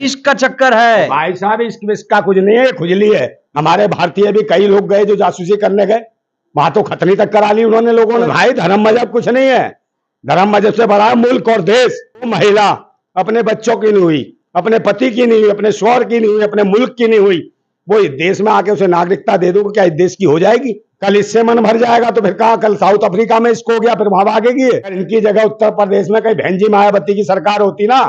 इश्क का चक्कर है भाई साहब। इसका कुछ नहीं है, खुजली है। हमारे भारतीय भी कई लोग गए जो जासूसी करने गए, वहां तो खतनी तक करा ली उन्होंने लोगों ने। भाई धर्म मजहब कुछ नहीं है, धर्म मजहब से बड़ा मुल्क और देश। वो महिला अपने बच्चों की नहीं हुई, अपने पति की नहीं हुई, अपने शौहर की नहीं हुई, अपने मुल्क की नहीं हुई, वो इस देश में आके उसे नागरिकता दे दो, क्या इस देश की हो जाएगी? कल इससे मन भर जाएगा तो फिर कहा, कल साउथ अफ्रीका में इसको हो गया, फिर वहां भागेगी। अगर इनकी जगह उत्तर प्रदेश में कहीं बहन जी मायावती की सरकार होती ना,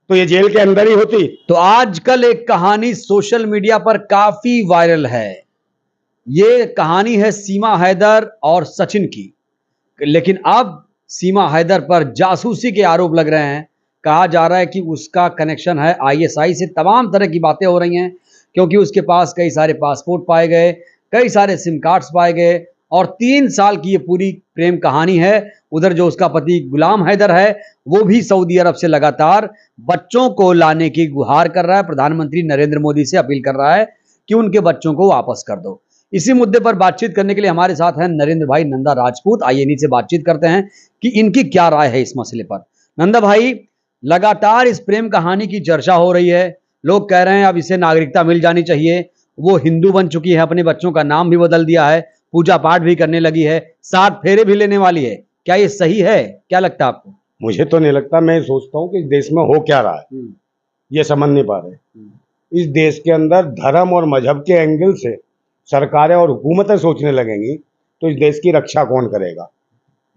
तो ये जेल के अंदर ही होती। तो आजकल एक कहानी सोशल मीडिया पर काफी वायरल है। ये कहानी है सीमा हैदर और सचिन की। लेकिन अब सीमा हैदर पर जासूसी के आरोप लग रहे हैं। कहा जा रहा है कि उसका कनेक्शन है आईएसआई से। तमाम तरह की बातें हो रही हैं क्योंकि उसके पास कई सारे पासपोर्ट पाए गए, कई सारे सिम कार्ड्स पाए गए और 3 साल की ये पूरी प्रेम कहानी है। उधर जो उसका पति गुलाम हैदर है वो भी सऊदी अरब से लगातार बच्चों को लाने की गुहार कर रहा है। प्रधानमंत्री नरेंद्र मोदी से अपील कर रहा है कि उनके बच्चों को वापस कर दो। इसी मुद्दे पर बातचीत करने के लिए हमारे साथ हैं नरेंद्र भाई नंदा राजपूत। आइए इन्हीं से बातचीत करते हैं कि इनकी क्या राय है इस मसले पर। नंदा भाई, लगातार इस प्रेम कहानी की चर्चा हो रही है। लोग कह रहे हैं अब इसे नागरिकता मिल जानी चाहिए। वो हिंदू बन चुकी है, अपने बच्चों का नाम भी बदल दिया है, पूजा पाठ भी करने लगी है, 7 फेरे भी लेने वाली है। क्या ये सही है? क्या लगता है आपको? मुझे तो नहीं लगता। मैं सोचता हूँ कि इस देश में हो क्या रहा है ये समझ नहीं पा रहे। इस देश के अंदर धर्म और मजहब के एंगल से सरकारें और हुकूमतें सोचने लगेंगी तो इस देश की रक्षा कौन करेगा?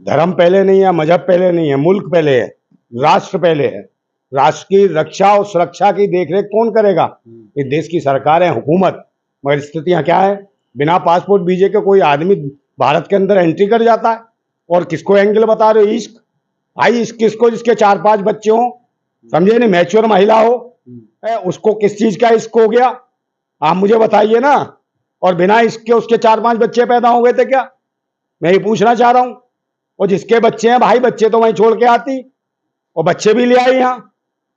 धर्म पहले नहीं है, मजहब पहले नहीं है, मुल्क पहले है, राष्ट्र पहले है। राष्ट्र की रक्षा और सुरक्षा की देखरेख कौन करेगा? इस देश की सरकारें, हुकूमत। मगर स्थितियां क्या है? बिना पासपोर्ट वीजे के कोई आदमी भारत के अंदर एंट्री कर जाता है। और किसको एंगल बता रहे हो? इश्क। भाई इश्क किसको? जिसके 4-5 बच्चे हों, समझे नहीं, मैच्योर महिला हो, उसको किस चीज का इश्क हो गया? आप मुझे बताइए ना। और बिना इश्क के उसके 4-5 बच्चे पैदा हो गए थे क्या? मैं ये पूछना चाह रहा हूं। और जिसके बच्चे हैं भाई, बच्चे तो वहीं छोड़ के आती और बच्चे भी ले आई यहाँ।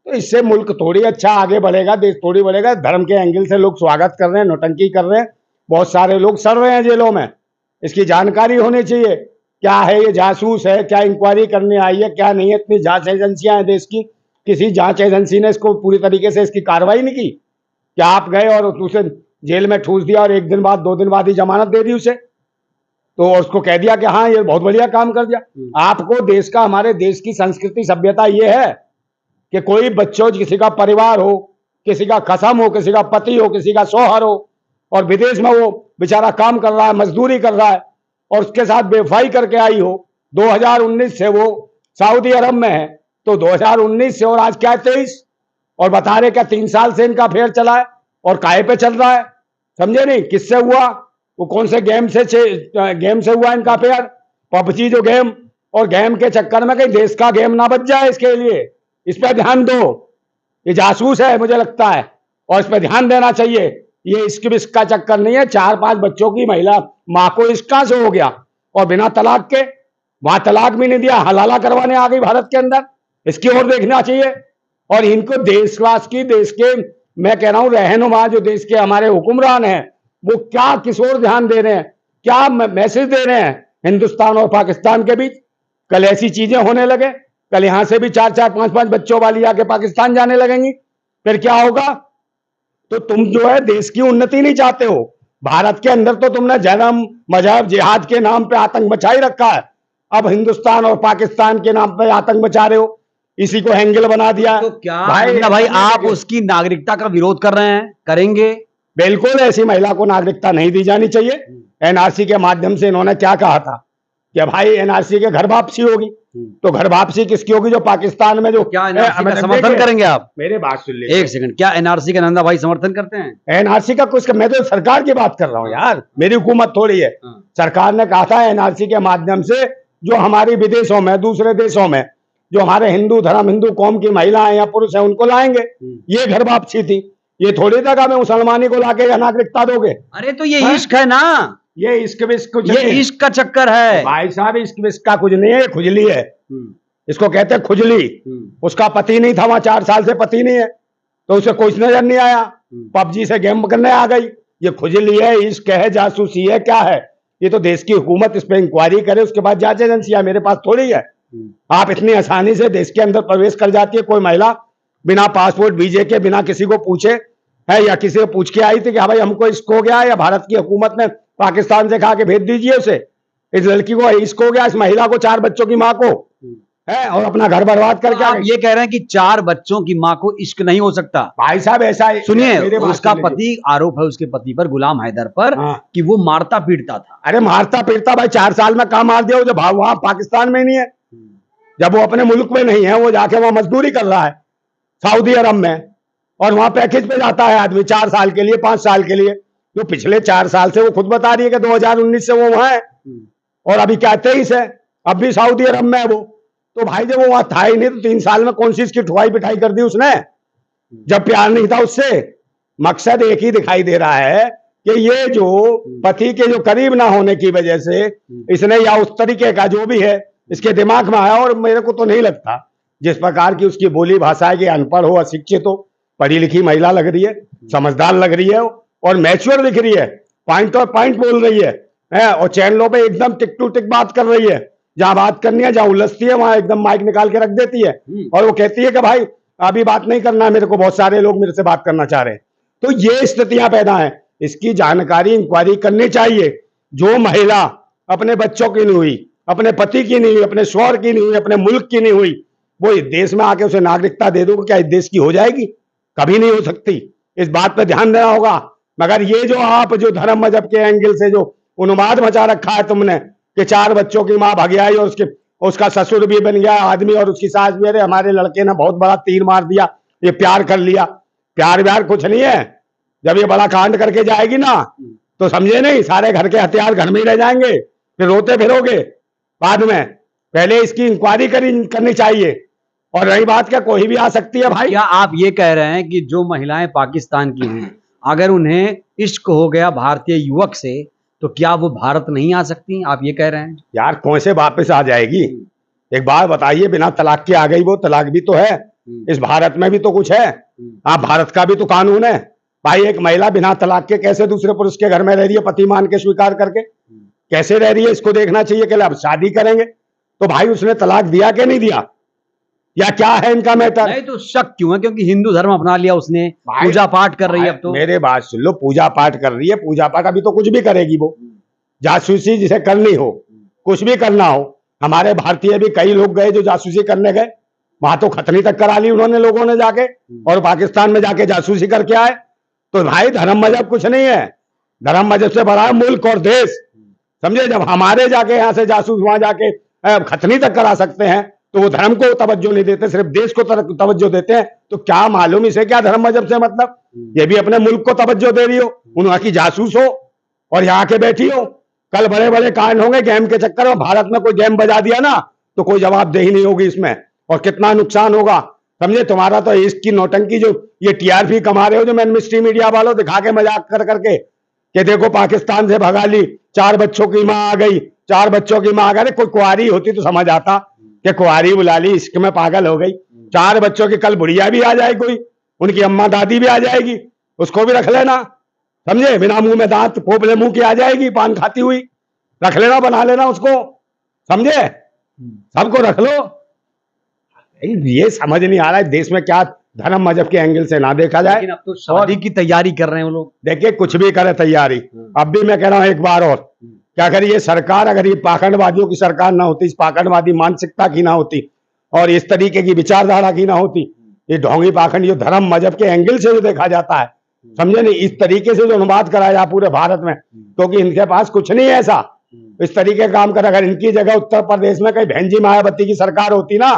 तो इससे मुल्क थोड़ी अच्छा आगे बढ़ेगा, देश थोड़ी बढ़ेगा। धर्म के एंगल से लोग स्वागत कर रहे हैं, नौटंकी कर रहे हैं, बहुत सारे लोग सड़ रहे हैं जेलों में। इसकी जानकारी होनी चाहिए। क्या है ये? जासूस है क्या? इंक्वायरी करने आई है क्या? नहीं है? इतनी जांच एजेंसियां हैं देश की, किसी जांच एजेंसी ने इसको पूरी तरीके से इसकी कार्रवाई नहीं की? क्या आप गए और उसे जेल में ठूस दिया और 1 दिन बाद 2 दिन बाद ही जमानत दे दी उसे, तो उसको कह दिया कि हाँ ये बहुत बढ़िया काम कर दिया? आपको देश का, हमारे देश की संस्कृति सभ्यता ये है कि कोई बच्चों, किसी का परिवार हो, किसी का कसम हो, किसी का पति हो, किसी का शौहर हो, और विदेश में वो बेचारा काम कर रहा है, मजदूरी कर रहा है, और उसके साथ बेवफाई करके आई हो। 2019 से वो सऊदी अरब में है, तो 2019 से और आज क्या 23, और बता रहे क्या 3 साल से इनका अफेयर चला है? और काहे पे चल रहा है? समझे नहीं? किससे हुआ? वो कौन से गेम से हुआ इनका अफेयर? पबजी जो गेम, और गेम के चक्कर में कहीं देश का गेम ना बच जाए, इसके लिए इस पर ध्यान दो। ये जासूस है मुझे लगता है, और इस पर ध्यान देना चाहिए। ये इश्क विश्क का चक्कर नहीं है। 4-5 बच्चों की महिला माँ को इश्क कहां से हो गया? और बिना तलाक के, वहां तलाक भी नहीं दिया, हलाला करवाने आ गई भारत के अंदर। इसकी ओर देखना चाहिए। और इनको देशवास की, देश के, मैं कह रहा हूं रहनुमा, जो देश के हमारे हुक्मरान हैं, वो क्या किस ओर ध्यान दे रहे हैं? क्या मैसेज दे रहे हैं हिंदुस्तान और पाकिस्तान के बीच? कल ऐसी चीजें होने लगे, कल यहां से भी 4-4, 5-5 बच्चों वाली आके पाकिस्तान जाने लगेंगी, फिर क्या होगा? तो तुम जो है देश की उन्नति नहीं चाहते हो। भारत के अंदर तो तुमने धर्म, मजहब, जिहाद के नाम पे आतंक मचा ही रखा है। अब हिंदुस्तान और पाकिस्तान के नाम पे आतंक मचा रहे हो, इसी को एंगल बना दिया। तो क्या भाई आप उसकी नागरिकता का विरोध कर रहे हैं? करेंगे? बिल्कुल, ऐसी महिला को नागरिकता नहीं दी जानी चाहिए। एनआरसी के माध्यम से इन्होंने क्या कहा था कि भाई एनआरसी के घर वापसी होगी, तो घर वापसी किसकी होगी? जो पाकिस्तान में जो क्या एनआरसी का समर्थन करेंगे आप? मेरे बात सुन लीजिए 1 सेकंड, क्या एनआरसी का नंदा भाई समर्थन करते हैं? एनआरसी का कुछ, मैं तो सरकार की बात कर रहा हूँ यार, मेरी हुकूमत थोड़ी है। सरकार ने कहा था एनआरसी के माध्यम से जो हमारी विदेशों में, दूसरे देशों में जो हमारे हिंदू धर्म, हिंदू कौम की महिलाएं या पुरुष हैं, उनको लाएंगे। ये घर वापसी थी। ये थोड़ी तक हमें मुसलमानी को लाके नागरिकता दोगे? अरे तो ये इश्क है ना, ये इश्क विश्क कुछ ये इश्क का चक्कर है भाई साहब। इश्क विश्क का कुछ नहीं है, खुजली है। इसको कहते हैं खुजली। उसका पति नहीं था वहां, 4 साल से पति नहीं है, तो उसे कुछ नजर नहीं आया, पबजी से गेम करने आ गई। ये खुजली है, इश्क है, जासूसी है, क्या है? ये तो देश की हुकूमत इस पर इंक्वायरी करे, उसके बाद जांच एजेंसियां, मेरे पास थोड़ी है। आप इतनी आसानी से देश के अंदर प्रवेश कर जाती है कोई महिला, बिना पासपोर्ट वीजे के, बिना किसी को पूछे है, या किसी को पूछ के आई थी कि हाँ भाई हमको इसको हो गया, या भारत की हुकूमत ने पाकिस्तान से कहा कि भेज दीजिए उसे, इस लड़की को इसको हो गया, इस महिला को, 4 बच्चों की माँ को है, और अपना घर बर्बाद करके आप ये कह रहे हैं कि 4 बच्चों की माँ को इश्क नहीं हो सकता? भाई साहब ऐसा है, सुनिए, उसका पति, आरोप है उसके पति पर, गुलाम हैदर पर, कि वो मारता पीटता था। अरे मारता पीटता भाई, 4 साल में कहाँ मार दिया, जब वहां पाकिस्तान में नहीं है, जब वो अपने मुल्क में नहीं है, वो जाके वहां मजदूरी कर रहा है सऊदी अरब में, और वहां पैकेज पे जाता है आदमी 4 साल के लिए, 5 साल के लिए। जो पिछले 4 साल से वो खुद बता रही है कि 2019 से वो वहां है, और अभी क्या 23 है, अब भी सऊदी अरब में है वो। तो भाई जब वो वहां था ही नहीं, तो 3 साल में कौन सी इसकी ठुआई पिटाई कर दी उसने, जब प्यार नहीं था उससे। मकसद एक ही दिखाई दे रहा है कि ये जो पति के जो करीब ना होने की वजह से इसने, या उस तरीके का जो भी है इसके दिमाग में आया, और मेरे को तो नहीं लगता जिस प्रकार की उसकी बोली भाषा है कि अनपढ़ हो, अशिक्षित हो, पढ़ी लिखी महिला लग रही है, समझदार लग रही है, और मैच्योर दिख रही है, पॉइंट और पॉइंट बोल रही है, और चैनलों पे एकदम टिक टू टिक बात कर रही है, जहां बात करनी है, जहां उलझती है वहां एकदम माइक निकाल के रख देती है, और वो कहती है कि भाई अभी बात नहीं करना है मेरे को, बहुत सारे लोग मेरे से बात करना चाह रहे हैं। तो ये स्थितियां पैदा हैं, इसकी जानकारी इंक्वायरी करनी चाहिए। जो महिला अपने बच्चों की नहीं हुई, अपने पति की नहीं हुई, अपने शौहर की नहीं हुई, अपने मुल्क की नहीं हुई, वो इस देश में आके उसे नागरिकता दे दो, क्या इस देश की हो जाएगी? कभी नहीं हो सकती। इस बात पर ध्यान देना होगा। मगर ये जो आप जो धर्म मजहब के एंगल से जो उन्माद मचा रखा है तुमने कि 4 बच्चों की माँ भग आई, और उसका ससुर भी बन गया आदमी, और उसकी सास भी, अरे हमारे लड़के ने बहुत बड़ा तीर मार दिया, ये प्यार कर लिया। प्यार व्यार कुछ नहीं है। जब ये बड़ा कांड करके जाएगी ना, तो समझे नहीं, सारे घर के हथियार घर में ही रह जाएंगे, फिर रोते फिरोगे बाद में। पहले इसकी इंक्वायरी करनी चाहिए। और रही बात क्या, कोई भी आ सकती है भाई। क्या आप ये कह रहे हैं कि जो महिलाएं पाकिस्तान की हैं, अगर उन्हें इश्क हो गया भारतीय युवक से, तो क्या वो भारत नहीं आ सकती? आप ये कह रहे हैं? यार कौन से वापस आ जाएगी? एक बात बताइए, बिना तलाक के आ गई वो, तलाक भी तो है इस भारत में, भी तो कुछ है। हाँ, भारत का भी तो कानून है भाई। एक महिला बिना तलाक के कैसे दूसरे पुरुष के घर में रह रही है, पति मान के स्वीकार करके कैसे रह रही है, इसको देखना चाहिए कि अब शादी करेंगे तो भाई उसने तलाक दिया कि नहीं दिया, या क्या है इनका मैटर? नहीं तो शक क्यों है? क्योंकि हिंदू धर्म अपना लिया उसने, पूजा पाठ कर रही है अब तो। मेरे बात सुन लो, पूजा पाठ कर रही है, पूजा पाठ अभी तो कुछ भी करेगी वो, जासूसी जिसे करनी हो, कुछ भी करना हो। हमारे भारतीय भी कई लोग गए जो जासूसी करने गए, वहां तो खतनी तक करा ली उन्होंने लोगों ने जाके, और पाकिस्तान में जाके जासूसी करके आए। तो भाई धर्म मजहब कुछ नहीं है, धर्म मजहब से बड़ा है मुल्क और देश, समझे। जब हमारे जाके यहाँ से जासूस वहां जाके खतनी तक करा सकते हैं, तो वो धर्म को तवज्जो नहीं देते, सिर्फ देश को तवज्जो देते हैं। तो क्या मालूम इसे क्या धर्म मजहब से मतलब? ये भी अपने मुल्क को तवज्जो दे रही हो, उनका की जासूस हो और यहाँ के बैठी हो। कल बड़े बड़े कांड होंगे गेम के चक्कर में, भारत में कोई गेम बजा दिया ना तो कोई जवाबदेही नहीं होगी इसमें, और कितना नुकसान होगा, समझे। तुम्हारा तो इसकी नौटंकी, जो ये टीआरपी कमा रहे हो, जो मिस्ट्री मीडिया वालों दिखा के मजाक कर करके कि देखो पाकिस्तान से भगा ली, 4 बच्चों की माँ आ गई, 4 बच्चों की माँ आ गई। कोई कुंवारी होती तो समझ आता कि कुंवारी बुला ली, इश्क में पागल हो गई। 4 बच्चों की कल बुढ़िया भी आ जाए, कोई उनकी अम्मा दादी भी आ जाएगी, उसको भी रख लेना, समझे। बिना मुंह में दांत, पोपले मुंह की आ जाएगी, पान खाती हुई, रख लेना, बना लेना उसको, समझे। सबको रख लो। ये समझ नहीं आ रहा है देश में क्या धर्म मजहब के एंगल से ना देखा जाए। लेकिन अब तो शादी की तैयारी कर रहे हैं वो लोग। देखिए कुछ भी करे तैयारी, अब भी मैं कह रहा हूं एक बार और, क्या अगर ये सरकार, अगर ये पाखंडवादियों की सरकार ना होती, इस पाखंडवादी मानसिकता की ना होती, और इस तरीके की विचारधारा की ना होती, ये ढोंगी पाखंड जो धर्म मजहब के एंगल से जो देखा जाता है, समझे नहीं, इस तरीके से जो अनुवाद कराया जाए पूरे भारत में, क्योंकि इनके पास कुछ नहीं है ऐसा इस तरीके का काम कर। अगर इनकी जगह उत्तर प्रदेश में कहीं बहन जी मायावती की सरकार होती ना,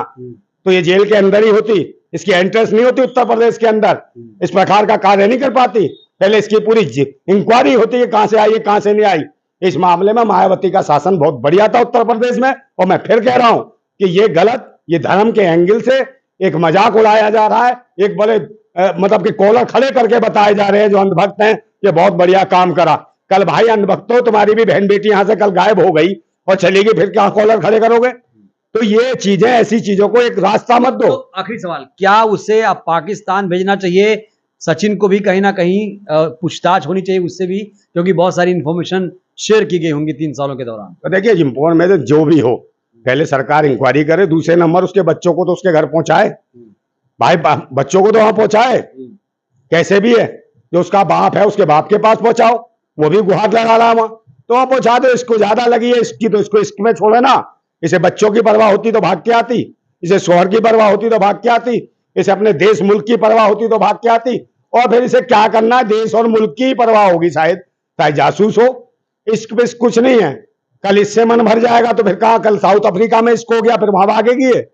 तो ये जेल के अंदर ही होती, इसकी एंट्रेंस नहीं होती उत्तर प्रदेश के अंदर, इस प्रकार का कार्य नहीं कर पाती। पहले इसकी पूरी इंक्वायरी होती है, कहां से आई है कहां से नहीं आई। इस मामले में मायावती का शासन बहुत बढ़िया था उत्तर प्रदेश में, और मैं फिर कह रहा हूं कि ये गलत, ये धर्म के एंगल से एक मजाक उड़ाया जा रहा है। एक बड़े मतलब कि कॉलर खड़े करके बताए जा रहे हैं जो अंधभक्त हैं, ये बहुत बढ़िया काम करा। कल भाई अंधभक्तों, तुम्हारी भी बहन बेटी यहां से कल गायब हो गई और चलेगी, फिर क्या कॉलर खड़े करोगे? तो ये चीजें, ऐसी चीजों को एक रास्ता मत दो। तो आखिरी सवाल, क्या उसे अब पाकिस्तान भेजना चाहिए? सचिन को भी कहीं ना कहीं पूछताछ होनी चाहिए उससे भी, क्योंकि बहुत सारी इंफॉर्मेशन शेयर की गई होंगी 3 सालों के दौरान। तो देखिए इंफॉर्मेशन जो भी हो, पहले सरकार इंक्वायरी करे, दूसरे नंबर उसके बच्चों को तो उसके घर पहुंचाए, भाई बच्चों को तो वहां पहुंचाए, कैसे भी है, जो उसका बाप है उसके बाप के पास पहुंचाओ, वो भी गुहार लगा रहा है वहां, तो वहां पहुंचा दो। इसको ज्यादा लगी है इसकी, तो इसको इसमें छोड़े ना। इसे बच्चों की परवाह होती तो भाग के आती, इसे शोहर की परवाह होती तो भाग के आती, इसे अपने देश मुल्क की परवाह होती तो भाग के आती। और फिर इसे क्या करना है, देश और मुल्क की परवाह होगी शायद, चाहे जासूस हो। इश्क पे कुछ नहीं है। कल इससे मन भर जाएगा तो फिर कहा, कल साउथ अफ्रीका में इसको हो गया, फिर वहां भागेगी है।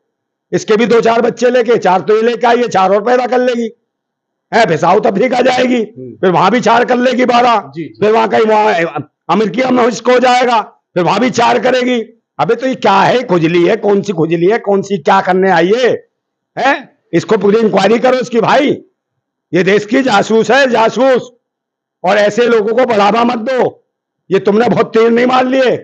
इसके भी 2-4 बच्चे लेके, 4 तो ये लेके आई है, 4 और पैदा कर लेगी है, फिर साउथ अफ्रीका जाएगी, फिर वहां भी 4 कर लेगी 12, फिर वहां कहीं वहां अमेरिका में इसको हो जाएगा, फिर वहां भी 4 करेगी। अबे तो ये क्या है, खुजली है, कौन सी खुजली है, कौन सी क्या करने आई है? इसको पूरी इंक्वायरी करो इसकी भाई, ये देश की जासूस है, जासूस। और ऐसे लोगों को बढ़ावा मत दो। ये तुमने बहुत तीर नहीं मार लिए,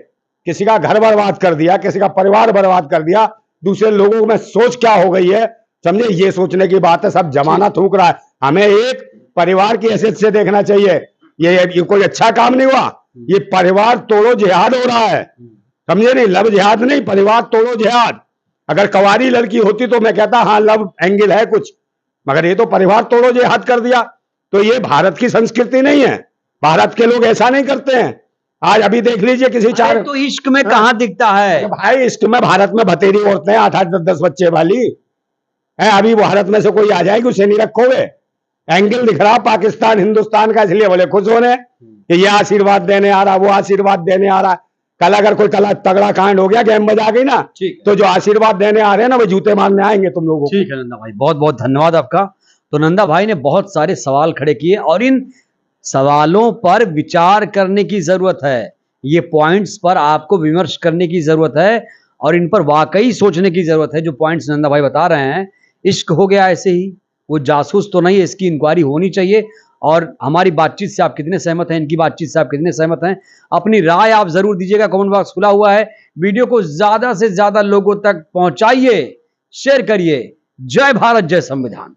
किसी का घर बर्बाद कर दिया, किसी का परिवार बर्बाद कर दिया, दूसरे लोगों में सोच क्या हो गई है, समझे? ये सोचने की बात है, सब जमाना थूक रहा है। हमें एक परिवार की हैसियत से देखना चाहिए। ये कोई अच्छा काम नहीं हुआ, ये परिवार तोड़ो जिहाद हो रहा है, समझे? नहीं, लव जिहाद नहीं, परिवार तोड़ो जिहाद। अगर कवारी लड़की होती तो मैं कहता हाँ लव एंगल है कुछ, मगर ये तो परिवार तोड़ो जिहाद कर दिया। तो ये भारत की संस्कृति नहीं है, भारत के लोग ऐसा नहीं करते हैं। आज अभी देख लीजिए किसी 4 तो इश्क में कहां दिखता है भाई, इश्क में भारत में भतेरी औरतें 8-8 10-10 बच्चे वाली है। अभी भारत में से कोई आ जाएगी, उसे नहीं रखोगे। एंगल दिख रहा पाकिस्तान हिंदुस्तान का, इसलिए बोले खुश हो रहे कि ये आशीर्वाद देने आ रहा, वो आशीर्वाद देने आ रहा। कल अगर कोई तगड़ा कांड हो गया, गेम बजा गई ना, तो जो आशीर्वाद देने आ रहे हैं ना, वो जूते मारने आएंगे तुम लोगों को। ठीक है नंदा भाई, बहुत बहुत धन्यवाद आपका। तो नंदा भाई ने बहुत सारे सवाल खड़े किए और इन सवालों पर विचार करने की जरूरत है। ये पॉइंट्स पर आपको विमर्श करने की जरूरत है और इन पर वाकई सोचने की जरूरत है। जो पॉइंट्स नंदा भाई बता रहे हैं, इश्क हो गया ऐसे ही, वो जासूस तो नहीं है, इसकी इंक्वायरी होनी चाहिए। और हमारी बातचीत से आप कितने सहमत हैं, इनकी बातचीत से आप कितने सहमत हैं, अपनी राय आप जरूर दीजिएगा। कमेंट बॉक्स खुला हुआ है। वीडियो को ज्यादा से ज्यादा लोगों तक पहुंचाइए, शेयर करिए। जय भारत, जय संविधान।